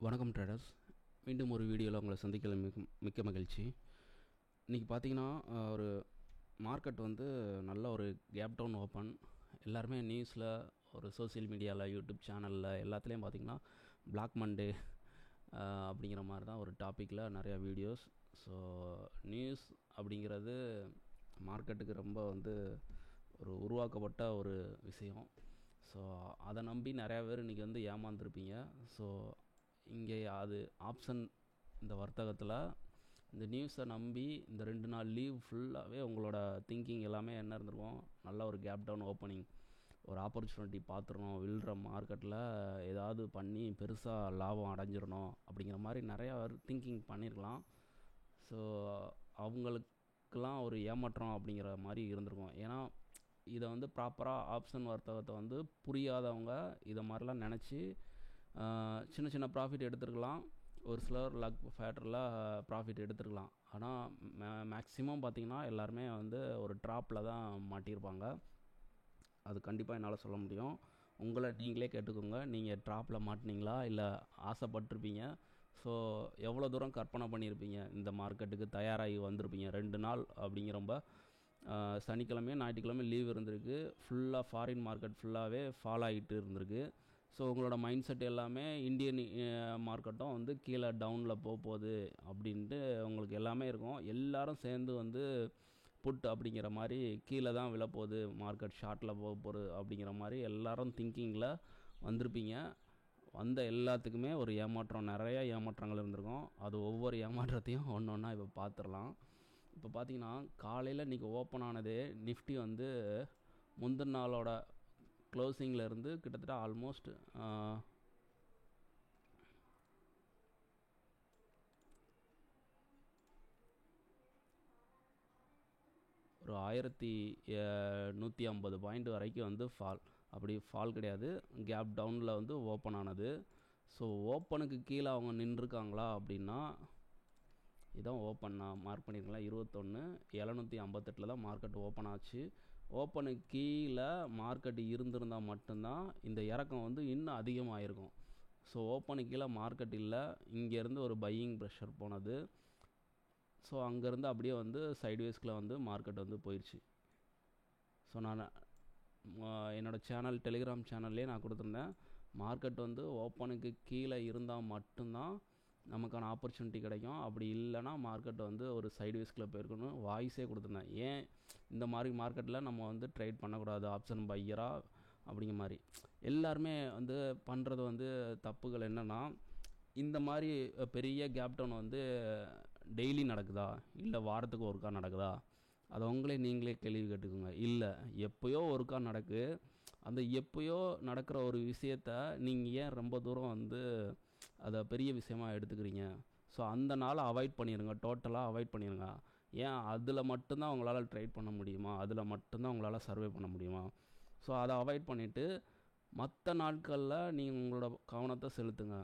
வணக்கம் ட்ரேடர்ஸ். மீண்டும் ஒரு வீடியோவில் உங்களை சந்திக்கல மிக்க மகிழ்ச்சி. இன்றைக்கி பார்த்தீங்கன்னா ஒரு மார்க்கெட் வந்து நல்ல ஒரு கேப் டவுன் ஓப்பன். எல்லாருமே நியூஸில், ஒரு சோசியல் மீடியாவில், யூடியூப் சேனலில் எல்லாத்துலேயும் பார்த்திங்கன்னா பிளாக் மண்டே அப்படிங்கிற மாதிரி தான் ஒரு டாப்பிக்கில் நிறையா வீடியோஸ். ஸோ நியூஸ் அப்படிங்கிறது மார்க்கெட்டுக்கு ரொம்ப வந்து ஒரு உருவாக்கப்பட்ட ஒரு விஷயம். ஸோ அதை நம்பி நிறையா பேர் இன்றைக்கி வந்து ஏமாந்துருப்பீங்க. ஸோ இங்கே அது ஆப்ஷன் இந்த வர்த்தகத்தில் இந்த நியூஸை நம்பி இந்த 2 நாள் லீவ் ஃபுல்லாகவே உங்களோட திங்கிங் எல்லாமே என்ன இருந்திருக்கும், நல்ல ஒரு கேப் டவுன் ஓப்பனிங், ஒரு ஆப்பர்ச்சுனிட்டி பார்த்துடணும், விழுற மார்க்கெட்டில் ஏதாவது பண்ணி பெருசாக லாபம் அடைஞ்சிடணும் அப்படிங்கிற மாதிரி நிறையா திங்கிங் பண்ணியிருக்கலாம். ஸோ அவங்களுக்கெல்லாம் ஒரு ஏமாற்றம் அப்படிங்கிற மாதிரி இருந்திருக்கும். ஏன்னா இதை வந்து ப்ராப்பராக ஆப்ஷன் வர்த்தகத்தை வந்து புரியாதவங்க இதை மாதிரிலாம் நினச்சி சின்ன சின்ன ப்ராஃபிட் எடுத்துருக்கலாம். ஒரு சிலர் லக் ஃபேக்டரில் ப்ராஃபிட் எடுத்துருக்கலாம். ஆனால் மேக்ஸிமம் பார்த்திங்கன்னா எல்லாருமே வந்து ஒரு ட்ராப்பில் தான் மாட்டியிருப்பாங்க. அது கண்டிப்பாக என்னால் சொல்ல முடியும். உங்களை நீங்களே கேட்டுக்கோங்க, நீங்கள் ட்ராப்பில் மாட்டினீங்களா, இல்லை ஆசைப்பட்டிருப்பீங்க. ஸோ எவ்வளோ தூரம் கற்பனை பண்ணியிருப்பீங்க, இந்த மார்க்கெட்டுக்கு தயாராகி வந்திருப்பீங்க. 2 நாள் அப்படிங்கிறப்ப சனிக்கிழமையும் ஞாயிற்றுக்கிழமையும் லீவ் இருந்திருக்கு. ஃபுல்லாக ஃபாரின் மார்க்கெட் ஃபுல்லாகவே ஃபால் ஆகிட்டு இருந்திருக்கு. ஸோ உங்களோட மைண்ட் செட் எல்லாமே இந்தியன் மார்க்கெட்டும் வந்து கீழே டவுனில் போகுது அப்படின்ட்டு உங்களுக்கு எல்லாமே இருக்கும். எல்லோரும் சேர்ந்து வந்து புட் அப்படிங்கிற மாதிரி கீழே தான் விழப்போகுது, மார்க்கெட் ஷார்ட்டில் போக போகுது அப்படிங்கிற மாதிரி எல்லோரும் திங்கிங்கில் வந்திருப்பீங்க. வந்த எல்லாத்துக்குமே ஒரு ஏமாற்றம், நிறையா ஏமாற்றங்கள் இருந்திருக்கும். அது ஒவ்வொரு ஏமாற்றத்தையும் ஒன்று ஒன்றா இப்போ பார்த்துடலாம். இப்போ பார்த்தீங்கன்னா காலையில் இன்றைக்கி ஓப்பன் ஆனதே நிஃப்டி வந்து முந்தின நாளோட க்ளோசிங்கில் இருந்து கிட்டத்தட்ட ஆல்மோஸ்ட் ஒரு 1150 பாயிண்ட் வரைக்கும் வந்து ஃபால். அப்படி ஃபால் கிடையாது, கேப் டவுனில் வந்து ஓப்பன் ஆனது. ஸோ ஓப்பனுக்கு கீழே அவங்க நின்றுருக்காங்களா அப்படின்னா, இதான் ஓப்பன் நான் மார்க் பண்ணியிருக்கலாம். 21,758 தான் மார்க்கெட் ஓப்பன் ஆச்சு. ஓப்பனுக்கு கீழே மார்க்கெட் இருந்திருந்தால் மட்டும்தான் இந்த இறக்கம் வந்து இன்னும் அதிகமாகிருக்கும். ஸோ ஓப்பனுக்கு கீழே மார்க்கெட் இல்லை, இங்கேருந்து ஒரு பையிங் ப்ரெஷர் போனது. ஸோ அங்கேருந்து அப்படியே வந்து சைட்வேஸ்கில் வந்து மார்க்கெட் வந்து போயிடுச்சு. ஸோ நான் என்னோடய சேனல், டெலிகிராம் சேனல்லே நான் கொடுத்துருந்தேன், மார்க்கெட் வந்து ஓப்பனுக்கு கீழே இருந்தால் மட்டும்தான் நமக்கான ஆப்பர்ச்சுனிட்டி கிடைக்கும். அப்படி இல்லைனா மார்க்கெட் வந்து ஒரு சைட்வேஸ்கில் போயிருக்கணும் வாய்ஸே கொடுத்துருந்தேன். ஏன் இந்த மாதிரி மார்க்கெட்டில் நம்ம வந்து ட்ரேட் பண்ணக்கூடாது ஆப்ஷன் பையராக அப்படிங்கிற மாதிரி. எல்லாருமே வந்து பண்ணுறது வந்து தப்புகள் என்னென்னா, இந்த மாதிரி பெரிய கேப் டவுன் வந்து டெய்லி நடக்குதா, இல்லை வாரத்துக்கு ஒருக்கா நடக்குதா, அதை நீங்களே கேள்வி கேட்டுக்கோங்க. இல்லை, எப்போயோ ஒருக்கா நடக்கு. அந்த எப்போயோ நடக்கிற ஒரு விஷயத்த நீங்கள் ஏன் ரொம்ப தூரம் வந்து அதை பெரிய விஷயமாக எடுத்துக்கிறீங்க? ஸோ அந்த நாளை அவாய்ட் பண்ணிடுங்க, டோட்டலாக அவாய்ட் பண்ணிடுங்க. ஏன் அதில் மட்டும்தான் உங்களால் ட்ரேட் பண்ண முடியுமா, அதில் மட்டும்தான் உங்களால் சர்வே பண்ண முடியுமா? ஸோ அதை அவாய்ட் பண்ணிவிட்டு மற்ற நாட்களில் நீங்கள் உங்களோட கவனத்தை செலுத்துங்க.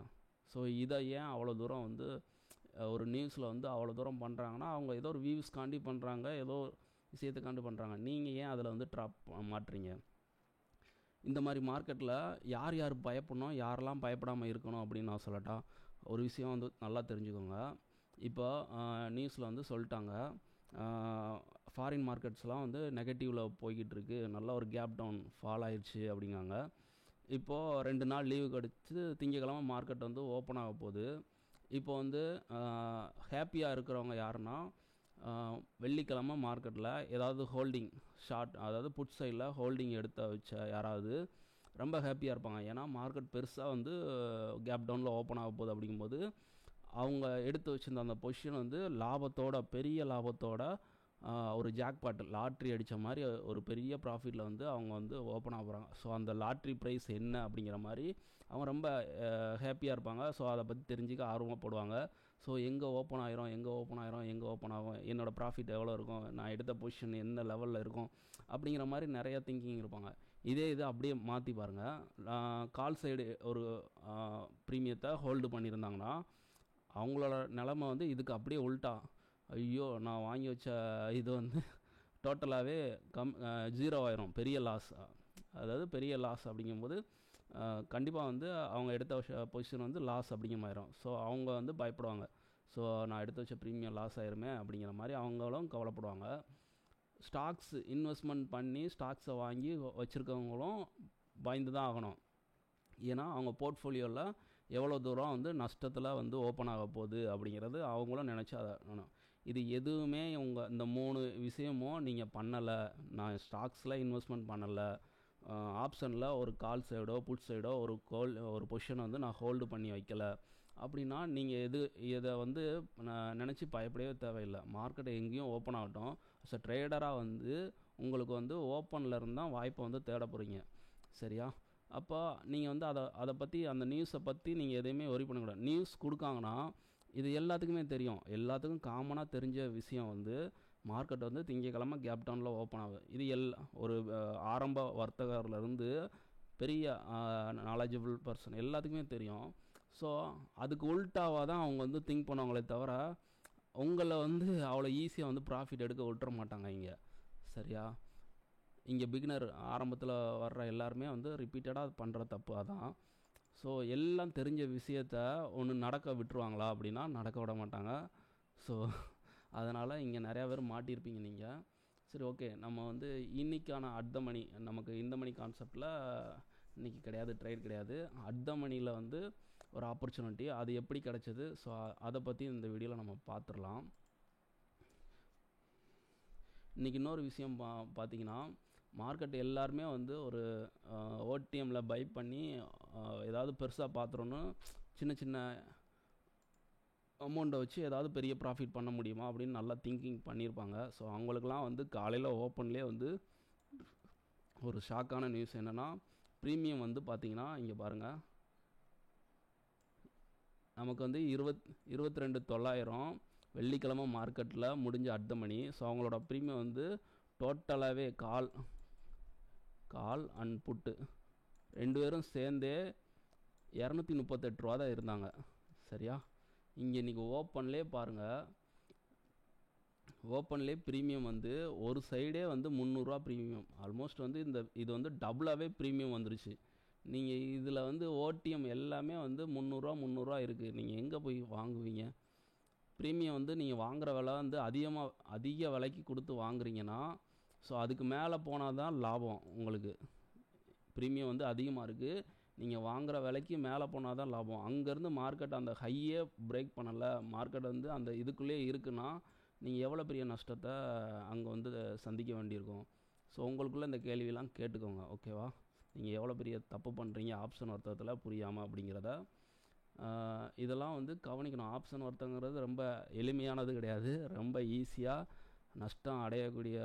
ஸோ இதை ஏன் அவ்வளோ தூரம் வந்து ஒரு நியூஸில் வந்து அவ்வளோ தூரம் பண்ணுறாங்கன்னா, அவங்க ஏதோ ஒரு வியூஸ்காண்டி பண்ணுறாங்க, ஏதோ விஷயத்துக்காண்டி பண்ணுறாங்க. நீங்கள் ஏன் அதில் வந்து ட்ராப் மாட்டுறீங்க? இந்த மாதிரி மார்க்கெட்டில் யார் யார் பயப்படணும், யாரெல்லாம் பயப்படாமல் இருக்கணும் அப்படின்னு நான் சொல்லட்டா? ஒரு விஷயம் வந்து நல்லா தெரிஞ்சுக்கோங்க. இப்போ நியூஸில் வந்து சொல்லிட்டாங்க, ஃபாரின் மார்க்கெட்ஸ்லாம் வந்து நெகட்டிவில் போய்கிட்டு இருக்குது, நல்ல ஒரு கேப் டவுன் ஃபால் ஆயிடுச்சு அப்படிங்காங்க. இப்போது 2 நாள் லீவு கிடச்சி திங்கக்கிழமை மார்க்கெட் வந்து ஓப்பன் ஆக போகுது. இப்போ வந்து ஹாப்பியாக இருக்கிறவங்க யாருன்னா, வெள்ளிக்கிழமை மார்க்கெட்டில் ஏதாவது ஹோல்டிங் ஷார்ட், அதாவது புட் சைடில் ஹோல்டிங் எடுத்து வச்ச யாராவது ரொம்ப ஹாப்பியாக இருப்பாங்க. ஏன்னா மார்க்கெட் பெருசாக வந்து கேப் டவுனில் ஓப்பன் ஆக போகுது. அப்படிங்கும்போது அவங்க எடுத்து வச்சுருந்த அந்த பொசிஷன் வந்து லாபத்தோட, பெரிய லாபத்தோட, ஒரு ஜாக்பாட் லாட்ரி அடித்த மாதிரி ஒரு பெரிய ப்ராஃபிட்டில் வந்து அவங்க வந்து ஓப்பன் ஆகுறாங்க. ஸோ அந்த லாட்ரி ப்ரைஸ் என்ன அப்படிங்கிற மாதிரி அவங்க ரொம்ப ஹாப்பியாக இருப்பாங்க. ஸோ அதை பற்றி தெரிஞ்சுக்க ஆர்வப்படுவாங்க. ஸோ எங்கே ஓப்பன் ஆகிரும், எங்கே ஓப்பன் ஆகிரும், எங்கே ஓப்பன் ஆகும், என்னோடய ப்ராஃபிட் எவ்வளோ இருக்கும், நான் எடுத்த பொசிஷன் எந்த லெவலில் இருக்கும் அப்படிங்கிற மாதிரி நிறையா திங்கிங் இருப்பாங்க. இதே இது அப்படியே மாற்றி பாருங்கள். கால் சைடு ஒரு ப்ரீமியத்தை ஹோல்டு பண்ணியிருந்தாங்கன்னா அவங்களோட நிலமை வந்து இதுக்கு அப்படியே உல்ட்டா, ஐயோ நான் வாங்கி வச்ச இது வந்து டோட்டலாகவே 0 ஆயிரும், பெரிய லாஸ். அதாவது பெரிய லாஸ் அப்படிங்கும்போது கண்டிப்பாக வந்து அவங்க எடுத்த பொசிஷன் வந்து லாஸ் அப்படிங்கிற மாதிரிடும். ஸோ அவங்க வந்து பயப்படுவாங்க. ஸோ நான் எடுத்து வச்ச ப்ரீமியம் லாஸ் ஆயிருமே அப்படிங்கிற மாதிரி அவங்களும் கவலைப்படுவாங்க. ஸ்டாக்ஸ் இன்வெஸ்ட்மெண்ட் பண்ணி ஸ்டாக்ஸை வாங்கி வச்சுருக்கவங்களும் பயந்து தான் ஆகணும். ஏன்னா அவங்க போர்ட்ஃபோலியோவில் எவ்வளோ தூரம் வந்து நஷ்டத்தில் வந்து ஓப்பன் ஆக போகுது அப்படிங்கிறது அவங்களும் நினச்சி அதை இது எதுவுமே இந்த 3 விஷயமும் நீங்கள் பண்ணலை, நான் ஸ்டாக்ஸில் இன்வெஸ்ட்மெண்ட் பண்ணலை, ஆப்ஷனில் ஒரு கால் சைடோ புட் சைடோ ஒரு பொசிஷனை வந்து நான் ஹோல்டு பண்ணி வைக்கலை அப்படின்னா நீங்கள் இதை வந்து நான் நினச்சி பயப்படவே தேவையில்லை. மார்க்கெட்டை எங்கேயும் ஓப்பன் ஆகட்டும், ஸோ ட்ரேடராக வந்து உங்களுக்கு வந்து ஓப்பனில் இருந்தால் வாய்ப்பை வந்து தேட போகிறீங்க. சரியா? அப்போ நீங்கள் வந்து அதை பற்றி அந்த நியூஸை பற்றி நீங்கள் எதையுமே ஒரி பண்ணக்கூடாது. நியூஸ் கொடுக்காங்கன்னா இது எல்லாத்துக்குமே தெரியும். எல்லாத்துக்கும் காமனாக தெரிஞ்ச விஷயம் வந்து மார்க்கெட் வந்து திங்கக்கிழமை கேப் டவுனில் ஓப்பன் ஆகுது. இது ஒரு ஆரம்ப வர்த்தகர்லேருந்து பெரிய நாலேஜபிள் பர்சன் எல்லாத்துக்குமே தெரியும். ஸோ அதுக்கு உல்ட்டாவாக தான் அவங்க வந்து திங்க் பண்ணுவாங்களே தவிர உங்களை வந்து அவ்வளோ ஈஸியாக வந்து ப்ராஃபிட் எடுக்க விட்டுற மாட்டாங்க இங்கே. சரியா? இங்கே பிகினர் ஆரம்பத்தில் வர்ற எல்லாருமே வந்து ரிப்பீட்டடாக பண்ணுற தப்பு அதான். ஸோ எல்லாம் தெரிஞ்ச விஷயத்த ஒன்று நடக்க விட்டுருவாங்களா அப்படின்னா நடக்க விட மாட்டாங்க. ஸோ அதனால் இங்கே நிறையா பேர் மாட்டியிருப்பீங்க நீங்கள். சரி, ஓகே. நம்ம வந்து இன்றைக்கான அட் த மணி, நமக்கு இந்த மணி கான்செப்டில் இன்றைக்கி கிடையாது, ட்ரேட் கிடையாது. அட் த மணியில் வந்து ஒரு ஆப்பர்ச்சுனிட்டி, அது எப்படி கிடச்சிது, ஸோ அதை பற்றி இந்த வீடியோவில் நம்ம பார்த்துடலாம். இன்றைக்கி இன்னொரு விஷயம் பார்த்தீங்கன்னா, மார்க்கெட் எல்லாருமே வந்து ஒரு ஓடிஎம்மில் பை பண்ணி ஏதாவது பெருசாக பார்த்துறோன்னு சின்ன சின்ன அமௌண்ட்டை வச்சு ஏதாவது பெரிய ப்ராஃபிட் பண்ண முடியுமா அப்படின்னு நல்லா திங்கிங் பண்ணியிருப்பாங்க. ஸோ அவங்களுக்குலாம் வந்து காலையில் ஓப்பன்லேயே வந்து ஒரு ஷாக்கான நியூஸ் என்னென்னா, ப்ரீமியம் வந்து பார்த்திங்கன்னா இங்கே பாருங்கள், நமக்கு வந்து 22,900 வெள்ளிக்கிழமை மார்க்கெட்டில் முடிஞ்ச அட் த மணி. ஸோ அவங்களோட ப்ரீமியம் வந்து டோட்டலாகவே கால் அண்ட் புட்டு 2 பேரும் சேர்ந்தே 238 ரூபா தான் இருந்தாங்க. சரியா? இங்கே இன்றைக்கி ஓப்பன்லேயே பாருங்கள், ஓப்பன்லேயே ப்ரீமியம் வந்து ஒரு சைடே வந்து 300 ப்ரீமியம். ஆல்மோஸ்ட் வந்து இது வந்து டபுளாகவே ப்ரீமியம் வந்துருச்சு. நீங்கள் இதில் வந்து ஓடிஎம் எல்லாமே வந்து 300 இருக்குது. நீங்கள் எங்கே போய் வாங்குவீங்க? ப்ரீமியம் வந்து நீங்கள் வாங்குகிற விலை வந்து அதிக விலைக்கு கொடுத்து வாங்குறீங்கன்னா, ஸோ அதுக்கு மேலே போனால் தான் லாபம் உங்களுக்கு. ப்ரீமியம் வந்து அதிகமாக இருக்குது, நீங்கள் வாங்குகிற விலைக்கு மேலே போனால் தான் லாபம். அங்கேருந்து மார்க்கெட் அந்த ஹையே பிரேக் பண்ணலை, மார்க்கெட் வந்து அந்த இதுக்குள்ளே இருக்குன்னா நீங்கள் எவ்வளோ பெரிய நஷ்டத்தை அங்கே வந்து சந்திக்க வேண்டியிருக்கும். ஸோ உங்களுக்குள்ளே இந்த கேள்வியெல்லாம் கேட்டுக்கோங்க. ஓகேவா? நீங்கள் எவ்வளோ பெரிய தப்பு பண்ணுறீங்க ஆப்ஷன் வர்த்தகத்தில் புரியாமல் அப்படிங்கிறத இதெல்லாம் வந்து கவனிக்கணும். ஆப்ஷன் வர்த்தகங்கிறது ரொம்ப எளிமையானது கிடையாது, ரொம்ப ஈஸியாக நஷ்டம் அடையக்கூடிய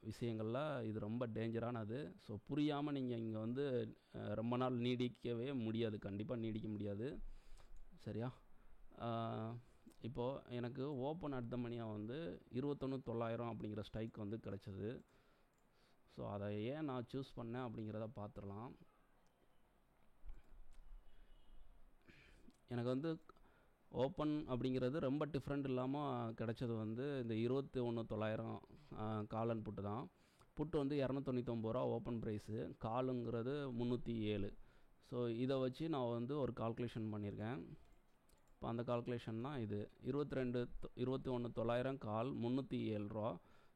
விஷயங்களில் இது ரொம்ப டேஞ்சரானது. ஸோ புரியாமல் நீங்கள் இங்கே வந்து ரொம்ப நாள் நீடிக்கவே முடியாது, கண்டிப்பாக நீடிக்க முடியாது. சரியா? இப்போது எனக்கு ஓப்பன் அட் த மணியாக வந்து 21,900 அப்படிங்கிற ஸ்ட்ரைக் வந்து கிடச்சிது. ஸோ அதை ஏன் நான் சூஸ் பண்ணேன் அப்படிங்கிறத பார்த்துடலாம். எனக்கு வந்து ஓப்பன் அப்படிங்கிறது ரொம்ப டிஃப்ரெண்ட் இல்லாமல் கிடச்சது வந்து இந்த 21,900 கால் அண்ட் புட்டு தான். புட்டு வந்து 299 ரூபா ஓப்பன் ப்ரைஸு, காலுங்கிறது 307. ஸோ இதை வச்சு நான் வந்து ஒரு கால்குலேஷன் பண்ணியிருக்கேன். இப்போ அந்த கால்குலேஷன் தான் இது. 21,900 கால் 307 ரூபா.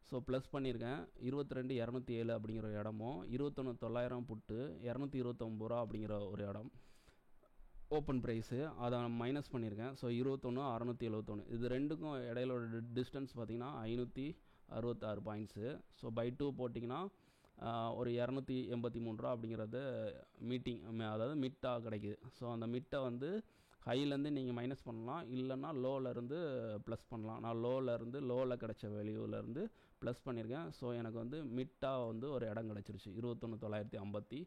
ஸோ ப்ளஸ் பண்ணியிருக்கேன் 22,207 அப்படிங்கிற இடமும், 21,900 புட்டு 229 ரூபா அப்படிங்கிற ஒரு இடம் ஓப்பன் ப்ரைஸு, அதை மைனஸ் பண்ணியிருக்கேன். ஸோ 21,671. இது ரெண்டுக்கும் இடையிலோட டிஸ்டன்ஸ் பார்த்திங்கன்னா 566 பாயிண்ட்ஸு. ஸோ பை 2 போட்டிங்கன்னா ஒரு 283 ரூபா அப்படிங்கிறது அதாவது மிட்டாக கிடைக்குது. ஸோ அந்த மிட்டை வந்து ஹைலேருந்து நீங்கள் மைனஸ் பண்ணலாம், இல்லைன்னா லோவிலேருந்து ப்ளஸ் பண்ணலாம். நான் லோவில் கிடச்ச வேல்யூவிலேருந்து ப்ளஸ் பண்ணியிருக்கேன். ஸோ எனக்கு வந்து மிட்டாக வந்து ஒரு இடம் கிடச்சிருச்சு 21,954.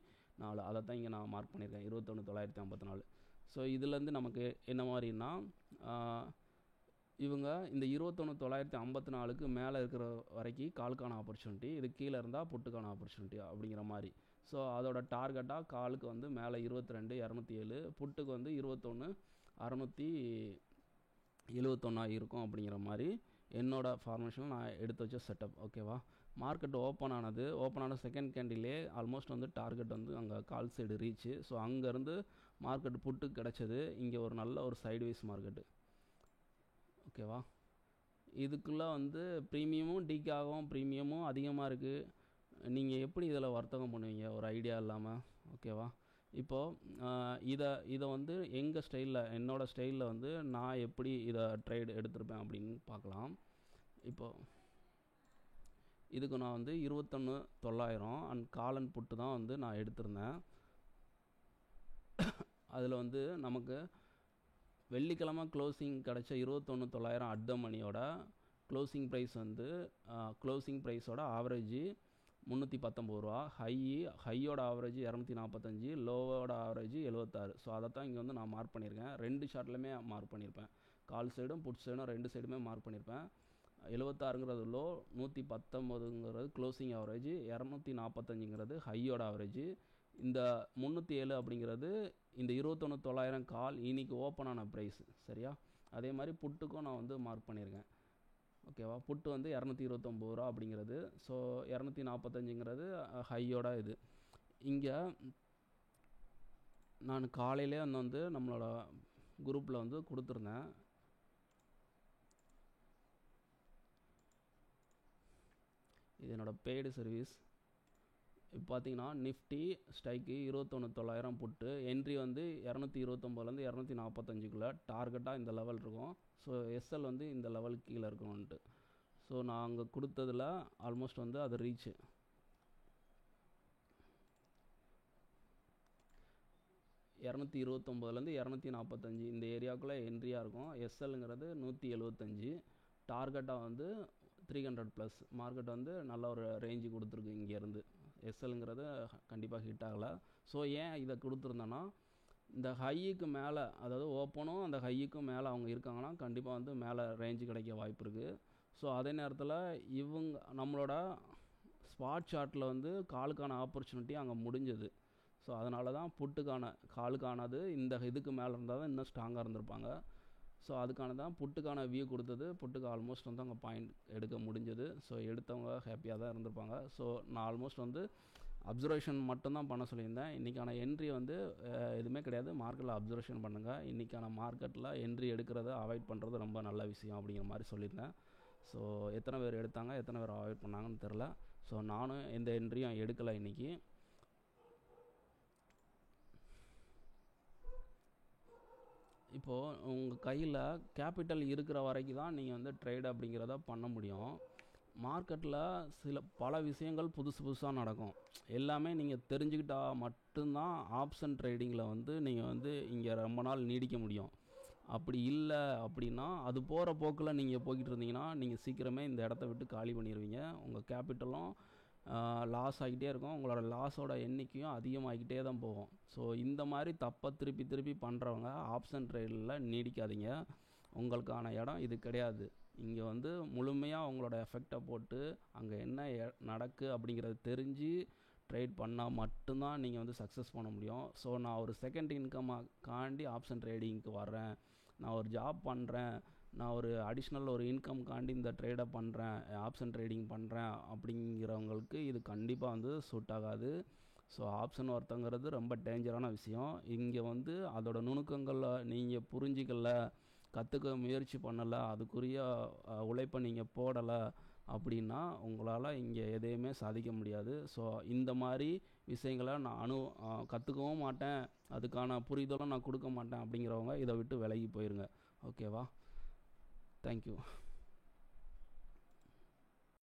அதை தான் இங்கே நான் மார்க் பண்ணியிருக்கேன், 21,954. ஸோ இதுலேருந்து நமக்கு என்ன மாதிரின்னா, இவங்க இந்த 21,954க்கு மேலே இருக்கிற வரைக்கும் காலுக்கான ஆப்பர்ச்சுனிட்டி, இது கீழே இருந்தால் புட்டுக்கான ஆப்பர்ச்சுனிட்டி அப்படிங்கிற மாதிரி. ஸோ அதோட டார்கெட்டாக காலுக்கு வந்து மேலே 22,207, புட்டுக்கு வந்து 21,671 இருக்கும் அப்படிங்கிற மாதிரி என்னோடய ஃபார்மேஷனில் நான் எடுத்து வச்ச செட்டப். ஓகேவா? மார்க்கெட் ஓப்பன் ஆன செகண்ட் கேண்டிலே ஆல்மோஸ்ட் வந்து டார்கெட் வந்து அங்கே கால் சைடு ரீச்சு. ஸோ அங்கேருந்து மார்க்கெட் புட்டு கிடச்சது. இங்கே ஒரு நல்ல ஒரு சைட்வைஸ் மார்க்கெட்டு. ஓகேவா? இதுக்குள்ளே வந்து ப்ரீமியமும் டீக்காகவும் ப்ரீமியமும் அதிகமாக இருக்குது. நீங்கள் எப்படி இதில் வர்த்தகம் பண்ணுவீங்க ஒரு ஐடியா இல்லாமல்? ஓகேவா? இப்போது இதை வந்து எங்கள் ஸ்டைலில், என்னோடய ஸ்டைலில் வந்து நான் எப்படி இதை ட்ரேட் எடுத்திருப்பேன் அப்படின்னு பார்க்கலாம். இப்போது இதுக்கு நான் வந்து 21,900 அண்ட் கால் அண்ட் புட்டு தான் வந்து நான் எடுத்திருந்தேன். அதில் வந்து நமக்கு வெள்ளிக்கிழமை க்ளோசிங் கிடச்ச 21,900 அட் த மணியோட க்ளோசிங் ப்ரைஸ் வந்து க்ளோசிங் ப்ரைஸோட ஆவரேஜ் 319 ரூபா. ஹையோட ஆவரேஜ் 245, லோவோட ஆவரேஜ் 76. ஸோ அதை தான் இங்கே வந்து நான் மார்க் பண்ணியிருக்கேன். 2 ஷார்ட்லையுமே மார்க் பண்ணியிருப்பேன். கால் சைடும் புட் சைடும் 2 சைடுமே மார்க் பண்ணியிருப்பேன். 76ங்கிறது லோ, 119ங்கிறது க்ளோசிங் ஆவரேஜ், 245ங்கிறது ஹையோட ஆவரேஜ். இந்த 307 அப்படிங்கிறது இந்த 21,900 கால் இன்னைக்கு ஓப்பன் ஆன ப்ரைஸ். சரியா? அதே மாதிரி புட்டுக்கும் நான் வந்து மார்க் பண்ணியிருக்கேன். ஓகேவா? புட்டு வந்து 229 ரூபா அப்படிங்கிறது. ஸோ 245ங்கிறது ஹையோட இது. இங்கே நான் காலையிலே வந்து நம்மளோட குரூப்பில் வந்து கொடுத்துருந்தேன். இது என்னோடய பெய்டு சர்வீஸ். இப்போ பார்த்தீங்கன்னா நிஃப்டி ஸ்ட்ரைக்கு 21,900 புட்டு, என்ட்ரி வந்து 229லேருந்து 245க்குள்ளே டார்கெட்டாக இந்த லெவல் இருக்கும். ஸோ எஸ்எல் வந்து இந்த லெவலுக்கு கீழே இருக்கணுன்ட்டு. ஸோ நான் அங்கே கொடுத்ததில் ஆல்மோஸ்ட் வந்து அது ரீச்சு. இரநூத்தி 245 இந்த ஏரியாவுக்குள்ளே என்ட்ரியாக இருக்கும். எஸ்எல்ங்கிறது 175, டார்கெட்டாக வந்து 300+. மார்க்கெட் வந்து நல்ல ஒரு ரேஞ்சு கொடுத்துருக்கு இங்கேருந்து. எஸ்எல்ங்கிறது கண்டிப்பாக ஹிட் ஆகலை. ஸோ ஏன் இதை கொடுத்துருந்தேன்னா, இந்த ஹைக்கு மேலே, அதாவது ஓப்பனும் அந்த ஹைக்கும் மேலே அவங்க இருக்காங்கன்னா கண்டிப்பாக வந்து மேலே ரேஞ்சு கிடைக்க வாய்ப்பு இருக்குது. ஸோ அதே நேரத்தில் நம்மளோட ஸ்பாட் சார்ட்டில் வந்து காலுக்கான ஆப்பர்ச்சுனிட்டி அங்கே முடிஞ்சது. ஸோ அதனால தான் காலுக்கானது இந்த இதுக்கு மேலே இருந்தால் தான் இன்னும் ஸ்ட்ராங்காக இருந்திருப்பாங்க. ஸோ அதுக்கான தான் புட்டுக்கான வியூ கொடுத்தது. புட்டுக்கு ஆல்மோஸ்ட் வந்து அங்கே பாயிண்ட் எடுக்க முடிஞ்சது. ஸோ எடுத்தவங்க ஹாப்பியாக தான் இருந்திருப்பாங்க. ஸோ நான் ஆல்மோஸ்ட் வந்து அப்சர்வேஷன் மட்டும்தான் பண்ண சொல்லியிருந்தேன். இன்றைக்கான என்ட்ரி வந்து எதுவுமே கிடையாது. மார்க்கெட்டில் அப்சர்வேஷன் பண்ணுங்கள். இன்றைக்கான மார்க்கெட்டில் என்ட்ரி எடுக்கிறத அவாய்ட் பண்ணுறது ரொம்ப நல்ல விஷயம் அப்படிங்கிற மாதிரி சொல்லியிருந்தேன். ஸோ எத்தனை பேர் எடுத்தாங்க, எத்தனை பேர் அவாய்ட் பண்ணாங்கன்னு தெரில. ஸோ நானும் எந்த என்ட்ரியும் எடுக்கலை இன்றைக்கி. இப்போது உங்கள் கையில் கேபிட்டல் இருக்கிற வரைக்கும் தான் நீங்கள் வந்து ட்ரேட் அப்படிங்கிறத பண்ண முடியும். மார்க்கெட்டில் பல விஷயங்கள் புதுசாக நடக்கும். எல்லாமே நீங்கள் தெரிஞ்சுக்கிட்டால் மட்டும்தான் ஆப்ஷன் ட்ரேடிங்கில் வந்து நீங்கள் வந்து இங்கே ரொம்ப நாள் நீடிக்க முடியும். அப்படி இல்லை அப்படின்னா, அது போகிற போக்கில் நீங்கள் போய்கிட்டு இருந்தீங்கன்னா நீங்கள் சீக்கிரமே இந்த இடத்த விட்டு காலி பண்ணிடுவீங்க. உங்கள் கேபிட்டலும் லாஸ் ஆகிட்டே இருக்கும். உங்களோட லாஸோட எண்ணிக்கையும் அதிகமாகிக்கிட்டே தான் போகும். ஸோ இந்த மாதிரி தப்பை திருப்பி பண்ணுறவங்க ஆப்ஷன் ட்ரேடில் நீடிக்காதீங்க. உங்களுக்கான இடம் இது கிடையாது. இங்கே வந்து முழுமையாக உங்களோட எஃபெக்டை போட்டு அங்கே என்ன நடக்கு அப்படிங்கிறது தெரிஞ்சு ட்ரேட் பண்ணால் மட்டும்தான் நீங்கள் வந்து சக்ஸஸ் பண்ண முடியும். ஸோ நான் ஒரு செகண்ட் இன்கம்மாக காண்டி ஆப்ஷன் ட்ரேடிங்க்கு வர்றேன், நான் ஒரு ஜாப் பண்ணுறேன், நான் ஒரு அடிஷ்னல் ஒரு இன்கம் காண்டி இந்த ட்ரேடை பண்ணுறேன், ஆப்ஷன் ட்ரேடிங் பண்ணுறேன் அப்படிங்கிறவங்களுக்கு இது கண்டிப்பாக வந்து சூட் ஆகாது. ஸோ ஆப்ஷன் ஒருத்தங்கிறது ரொம்ப டேஞ்சரான விஷயம். இங்கே வந்து அதோட நுணுக்கங்களை நீங்கள் புரிஞ்சிக்கல, கற்றுக்க முயற்சி பண்ணலை, அதுக்குரிய உழைப்பை நீங்கள் போடலை அப்படின்னா உங்களால் இங்கே எதையுமே சாதிக்க முடியாது. ஸோ இந்த மாதிரி விஷயங்களை நான் கற்றுக்கவும் மாட்டேன், அதுக்கான புரிதலும் நான் கொடுக்க மாட்டேன் அப்படிங்கிறவங்க இதை விட்டு விலகி போயிருங்க. ஓகேவா? தேங்க்யூ.